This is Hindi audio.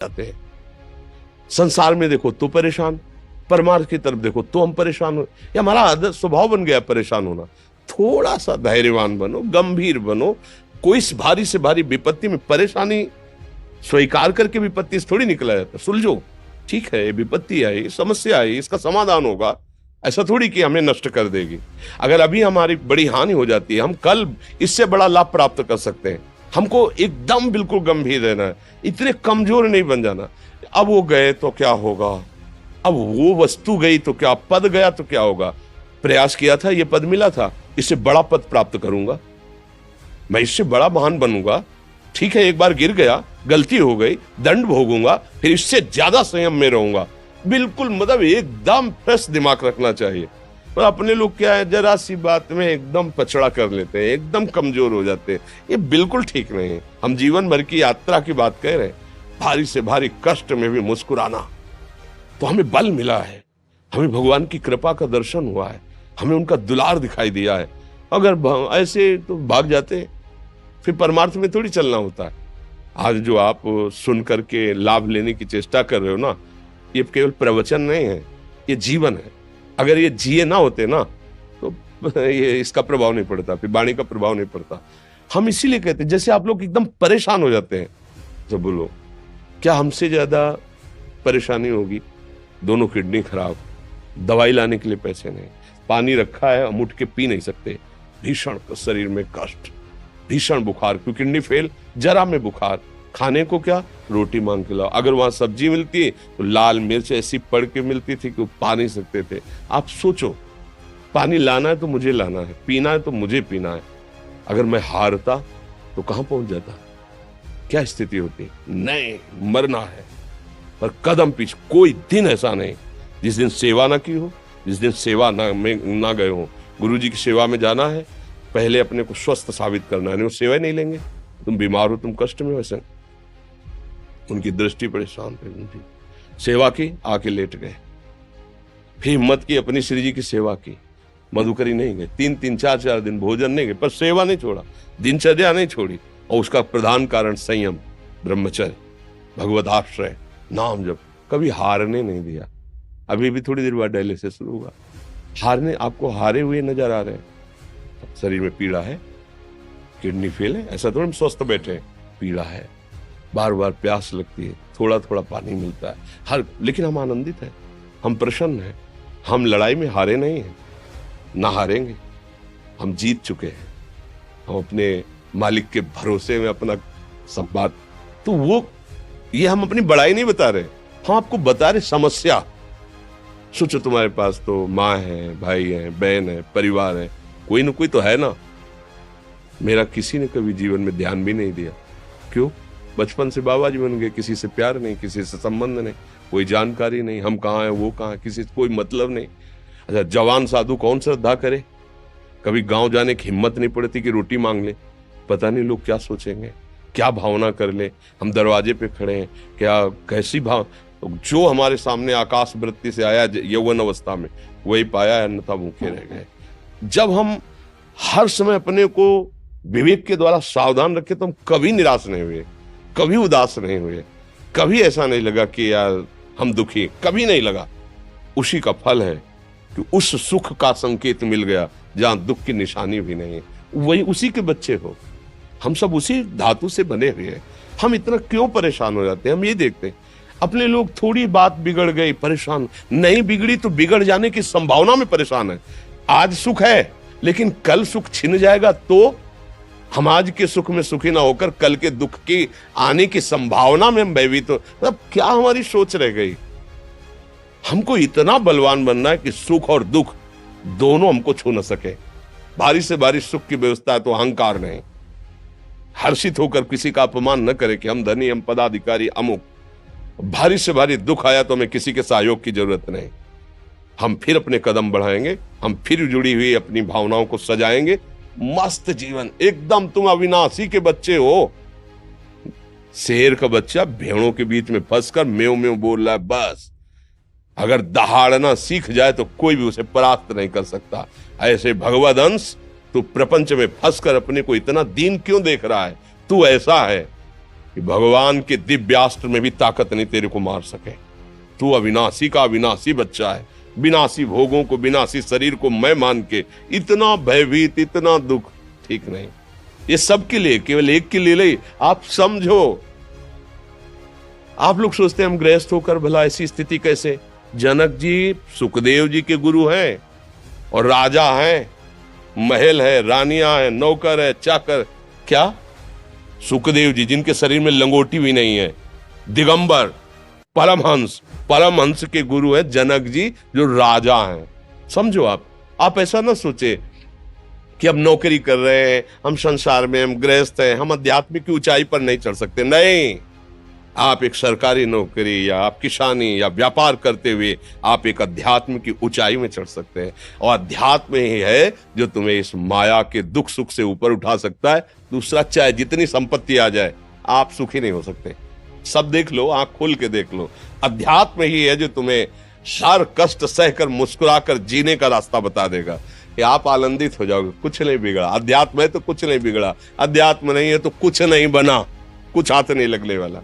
जाते हैं। संसार में देखो तो परेशान, परमार्थ की तरफ देखो तो हम परेशान हो। ये हमारा आदत स्वभाव बन गया परेशान होना। थोड़ा सा धैर्यवान बनो, गंभीर बनो। कोई इस भारी से भारी विपत्ति में परेशानी स्वीकार करके विपत्ति से थोड़ी निकला जाता। सुलझो, ठीक है विपत्ति आई, समस्या आई, इसका समाधान होगा। ऐसा थोड़ी कि हमें नष्ट कर देगी। अगर अभी हमारी बड़ी हानि हो जाती है, हम कल इससे बड़ा लाभ प्राप्त कर सकते हैं। हमको एकदम बिल्कुल गंभीर रहना है, इतने कमजोर नहीं बन जाना। अब वो गए तो क्या होगा, अब वो वस्तु गई तो क्या, पद गया तो क्या होगा। प्रयास किया था, ये पद मिला था, इससे बड़ा पद प्राप्त करूंगा, मैं इससे बड़ा महान बनूंगा। ठीक है, एक बार गिर गया, गलती हो गई, दंड भोगूंगा, फिर इससे ज्यादा संयम में रहूंगा। बिल्कुल मतलब एकदम फ्रेश दिमाग रखना चाहिए। पर अपने लोग क्या है, जरा सी बात में एकदम पचड़ा कर लेते हैं, एकदम कमजोर हो जाते हैं। ये बिल्कुल ठीक नहीं है। हम जीवन भर की यात्रा की बात कह रहे हैं, भारी से भारी कष्ट में भी मुस्कुराना, तो हमें बल मिला है, हमें भगवान की कृपा का दर्शन हुआ है, हमें उनका दुलार दिखाई दिया है। अगर ऐसे तो भाग जाते, फिर परमार्थ में थोड़ी चलना होता है। आज जो आप सुन करके लाभ लेने की चेष्टा कर रहे हो ना, ये केवल प्रवचन नहीं है, ये जीवन है। अगर ये जिए ना होते ना तो ये इसका प्रभाव नहीं पड़ता, फिर वाणी का प्रभाव नहीं पड़ता। हम इसीलिए कहते हैं, जैसे आप लोग एकदम परेशान हो जाते हैं तो बोलो क्या हमसे ज्यादा परेशानी होगी। दोनों किडनी खराब, दवाई लाने के लिए पैसे नहीं, पानी रखा है हम उठ के पी नहीं सकते, भीषण शरीर में कष्ट, भीषण बुखार, क्योंकि किडनी फेल, जरा में बुखार, खाने को क्या, रोटी मांग के लाओ। अगर वहां सब्जी मिलती है तो लाल मिर्च ऐसी पड़ के मिलती थी कि पा नहीं सकते थे। आप सोचो, पानी लाना है तो मुझे लाना है, पीना है तो मुझे पीना है। अगर मैं हारता तो कहां पहुंच जाता, क्या स्थिति होती। नहीं, मरना है, पर कदम पीछे। कोई दिन ऐसा नहीं जिस दिन सेवा ना की हो, जिस दिन सेवा ना गए हो। गुरु जी की सेवा में जाना है, पहले अपने को स्वस्थ साबित करना है, नहीं वो सेवा नहीं लेंगे। तुम बीमार हो, तुम कष्ट में, वैसे उनकी दृष्टि परेशान थी, उनकी सेवा की, आके लेट गए। फिर हिम्मत की, अपनी श्री जी की सेवा की, मधुकरी नहीं गए, 3-3 4-4 दिन भोजन नहीं गए, पर सेवा नहीं छोड़ा, दिनचर्या नहीं छोड़ी। और उसका प्रधान कारण संयम, ब्रह्मचर्य, भगवत आश्रय, नाम जप, कभी हारने नहीं दिया। अभी भी थोड़ी देर बाद डायलिसिस शुरू होगा, हारने, आपको हारे हुए नजर आ रहे हैं। शरीर में पीड़ा है, किडनी फेल है, ऐसा थोड़ा हम स्वस्थ बैठे हैं, पीड़ा है, बार बार प्यास लगती है, थोड़ा थोड़ा पानी मिलता है हर, लेकिन हम आनंदित हैं, हम प्रसन्न हैं। हम लड़ाई में हारे नहीं हैं, ना हारेंगे, हम जीत चुके हैं। हम अपने मालिक के भरोसे में अपना सब बात, तो वो ये हम अपनी बड़ाई नहीं बता रहे, हम आपको बता रहे समस्या। सोचो तुम्हारे पास तो माँ है, भाई है, बहन है, परिवार है, कोई ना कोई तो है ना। मेरा किसी ने कभी जीवन में ध्यान भी नहीं दिया, क्यों? बचपन से बाबा जी बन गए, किसी से प्यार नहीं, किसी से संबंध नहीं, कोई जानकारी नहीं, हम कहाँ हैं वो कहाँ, किसी से कोई मतलब नहीं। अच्छा, जवान साधु कौन श्रद्धा करे, कभी गांव जाने की हिम्मत नहीं पड़ती कि रोटी मांग ले, पता नहीं लोग क्या सोचेंगे, क्या भावना कर ले। हम दरवाजे पे खड़े हैं, क्या कैसी भाव, तो जो हमारे सामने आकाश वृत्ति से आया यौवन अवस्था में वही पाया, अन्यथा भूखे रह गए। जब हम हर समय अपने को विवेक के द्वारा सावधान रखे तो हम कभी निराश नहीं हुए, कभी उदास नहीं हुए, कभी ऐसा नहीं लगा कि यार हम दुखी, कभी नहीं लगा। उसी का फल है कि उस सुख का संकेत मिल गया जहां दुख की निशानी भी नहीं है, वही उसी के बच्चे हो। हम सब उसी धातु से बने हुए हैं। हम इतना क्यों परेशान हो जाते हैं? हम ये देखते हैं अपने लोग, थोड़ी बात बिगड़ गई परेशान, नहीं बिगड़ी तो बिगड़ जाने की संभावना में परेशान है। आज सुख है लेकिन कल सुख छिन जाएगा, तो हम आज के सुख में सुखी ना होकर कल के दुख की आने की संभावना में हम भयभीत तो मतलब क्या हमारी सोच रह गई। हमको इतना बलवान बनना है कि सुख और दुख दोनों हमको छू न सके। भारी से भारी सुख की व्यवस्था है तो अहंकार नहीं, हर्षित होकर किसी का अपमान न करे कि हम धनी, हम पदाधिकारी, अमुक। भारी से भारी दुख आया तो हमें किसी के सहयोग की जरूरत नहीं, हम फिर अपने कदम बढ़ाएंगे, हम फिर जुड़ी हुई अपनी भावनाओं को सजाएंगे। मस्त जीवन एकदम, तुम अविनाशी के बच्चे हो। शेर का बच्चा भेड़ों के बीच में फंसकर म्यों म्यों बोल रहा है, बस अगर दहाड़ना सीख जाए तो कोई भी उसे परास्त नहीं कर सकता। ऐसे भगवद अंश, तू प्रपंच में फंसकर अपने को इतना दीन क्यों देख रहा है? तू ऐसा है, कि भगवान के दिव्यास्त्र में भी ताकत नहीं तेरे को मार सके। तू अविनाशी का अविनाशी बच्चा है। विनाशी भोगों को, विनाशी शरीर को मैं मान के इतना भयभीत, इतना दुख ठीक नहीं। ये सबके लिए, केवल एक के लिए नहीं। आप समझो, आप लोग सोचते हैं हम गृहस्थ होकर भला ऐसी स्थिति कैसे। जनक जी सुखदेव जी के गुरु हैं और राजा हैं, महल है, रानियां हैं, नौकर है, चाकर। क्या सुखदेव जी जिनके शरीर में लंगोटी भी नहीं है, दिगंबर, परमहंस, परमहंस के गुरु है जनक जी जो राजा हैं। समझो आप ऐसा ना सोचे कि हम नौकरी कर रहे हैं, हम संसार में, हम गृहस्थ हैं, हम आध्यात्मिक की ऊंचाई पर नहीं चढ़ सकते। नहीं, आप एक सरकारी नौकरी या आप किसानी या व्यापार करते हुए आप एक अध्यात्म की ऊंचाई में चढ़ सकते हैं। और अध्यात्म ही है जो तुम्हें इस माया के दुख सुख से ऊपर उठा सकता है। दूसरा, चाहे जितनी संपत्ति आ जाए, आप सुखी नहीं हो सकते। सब देख लो, आंख खोल के देख लो। अध्यात्म ही है जो तुम्हें हर कष्ट सहकर मुस्कुराकर जीने का रास्ता बता देगा कि आप आनंदित हो जाओगे। कुछ नहीं बिगड़ा। अध्यात्म है तो कुछ नहीं बिगड़ा, अध्यात्म नहीं है तो कुछ नहीं बना, कुछ हाथ नहीं लगने वाला।